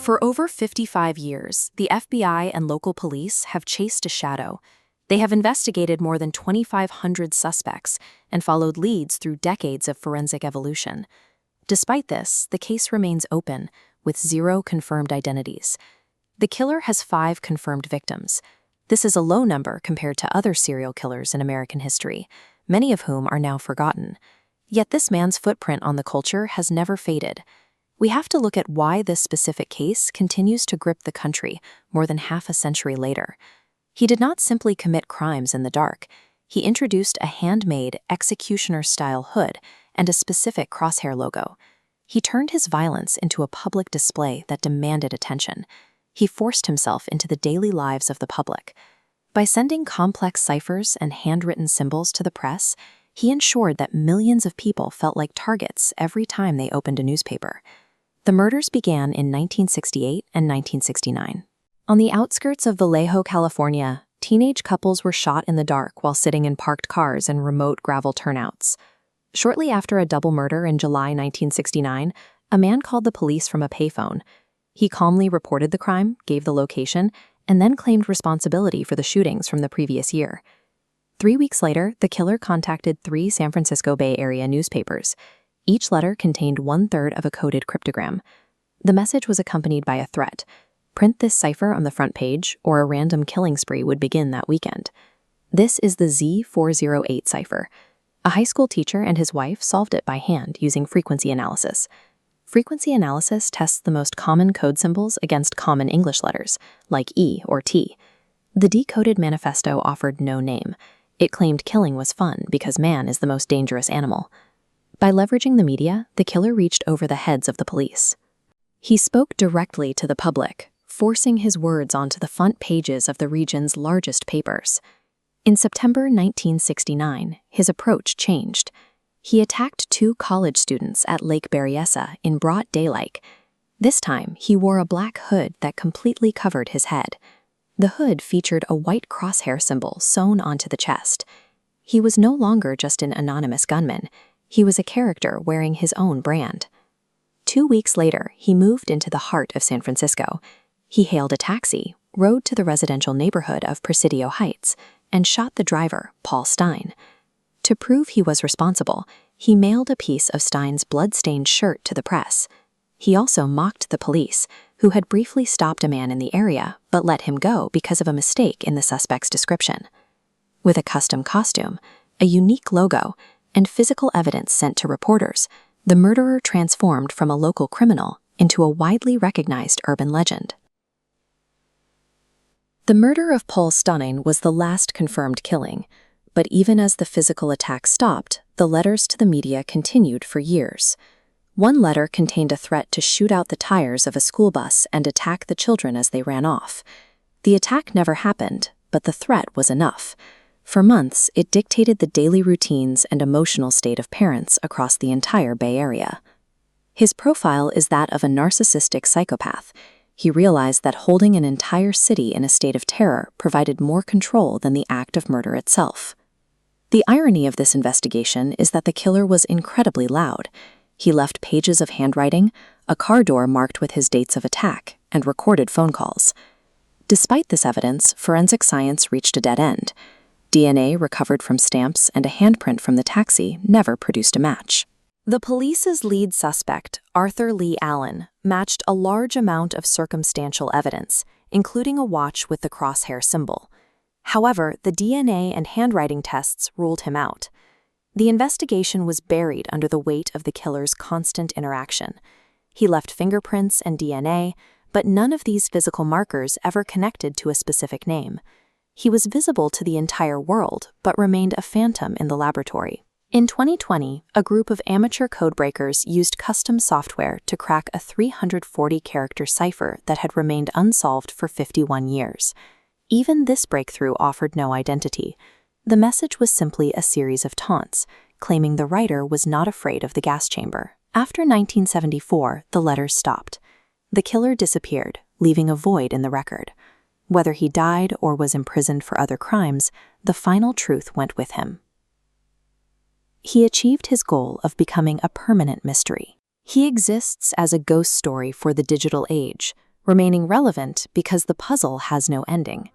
For over 55 years, the FBI and local police have chased a shadow. They have investigated more than 2,500 suspects and followed leads through decades of forensic evolution. Despite this, the case remains open, with 0 confirmed identities. The killer has 5 confirmed victims. This is a low number compared to other serial killers in American history, many of whom are now forgotten. Yet this man's footprint on the culture has never faded. We have to look at why this specific case continues to grip the country more than half a century later. He did not simply commit crimes in the dark. He introduced a handmade, executioner-style hood and a specific crosshair logo. He turned his violence into a public display that demanded attention. He forced himself into the daily lives of the public. By sending complex ciphers and handwritten symbols to the press, he ensured that millions of people felt like targets every time they opened a newspaper. The murders began in 1968 and 1969. On the outskirts of Vallejo, California, teenage couples were shot in the dark while sitting in parked cars in remote gravel turnouts. Shortly after a double murder in July 1969, a man called the police from a payphone. He calmly reported the crime, gave the location, and then claimed responsibility for the shootings from the previous year. 3 weeks later, the killer contacted 3 San Francisco Bay Area newspapers. Each letter contained 1/3 of a coded cryptogram. The message was accompanied by a threat. Print this cipher on the front page, or a random killing spree would begin that weekend. This is the Z408 cipher. A high school teacher and his wife solved it by hand using frequency analysis. Frequency analysis tests the most common code symbols against common English letters, like E or T. The decoded manifesto offered no name. It claimed killing was fun because man is the most dangerous animal. By leveraging the media, the killer reached over the heads of the police. He spoke directly to the public, forcing his words onto the front pages of the region's largest papers. In September 1969, his approach changed. He attacked 2 college students at Lake Berryessa in broad daylight. This time, he wore a black hood that completely covered his head. The hood featured a white crosshair symbol sewn onto the chest. He was no longer just an anonymous gunman. He was a character wearing his own brand. 2 weeks later, he moved into the heart of San Francisco. He hailed a taxi, rode to the residential neighborhood of Presidio Heights, and shot the driver, Paul Stein. To prove he was responsible, he mailed a piece of Stein's blood-stained shirt to the press. He also mocked the police, who had briefly stopped a man in the area but let him go because of a mistake in the suspect's description. With a custom costume, a unique logo, and physical evidence sent to reporters, the murderer transformed from a local criminal into a widely recognized urban legend. The murder of Paul Stein was the last confirmed killing, but even as the physical attack stopped, the letters to the media continued for years. One letter contained a threat to shoot out the tires of a school bus and attack the children as they ran off. The attack never happened, but the threat was enough. For months, it dictated the daily routines and emotional state of parents across the entire Bay Area. His profile is that of a narcissistic psychopath. He realized that holding an entire city in a state of terror provided more control than the act of murder itself. The irony of this investigation is that the killer was incredibly loud. He left pages of handwriting, a car door marked with his dates of attack, and recorded phone calls. Despite this evidence, forensic science reached a dead end. DNA recovered from stamps and a handprint from the taxi never produced a match. The police's lead suspect, Arthur Lee Allen, matched a large amount of circumstantial evidence, including a watch with the crosshair symbol. However, the DNA and handwriting tests ruled him out. The investigation was buried under the weight of the killer's constant interaction. He left fingerprints and DNA, but none of these physical markers ever connected to a specific name. He was visible to the entire world, but remained a phantom in the laboratory. In 2020, a group of amateur codebreakers used custom software to crack a 340-character cipher that had remained unsolved for 51 years. Even this breakthrough offered no identity. The message was simply a series of taunts, claiming the writer was not afraid of the gas chamber. After 1974, the letters stopped. The killer disappeared, leaving a void in the record. Whether he died or was imprisoned for other crimes, the final truth went with him. He achieved his goal of becoming a permanent mystery. He exists as a ghost story for the digital age, remaining relevant because the puzzle has no ending.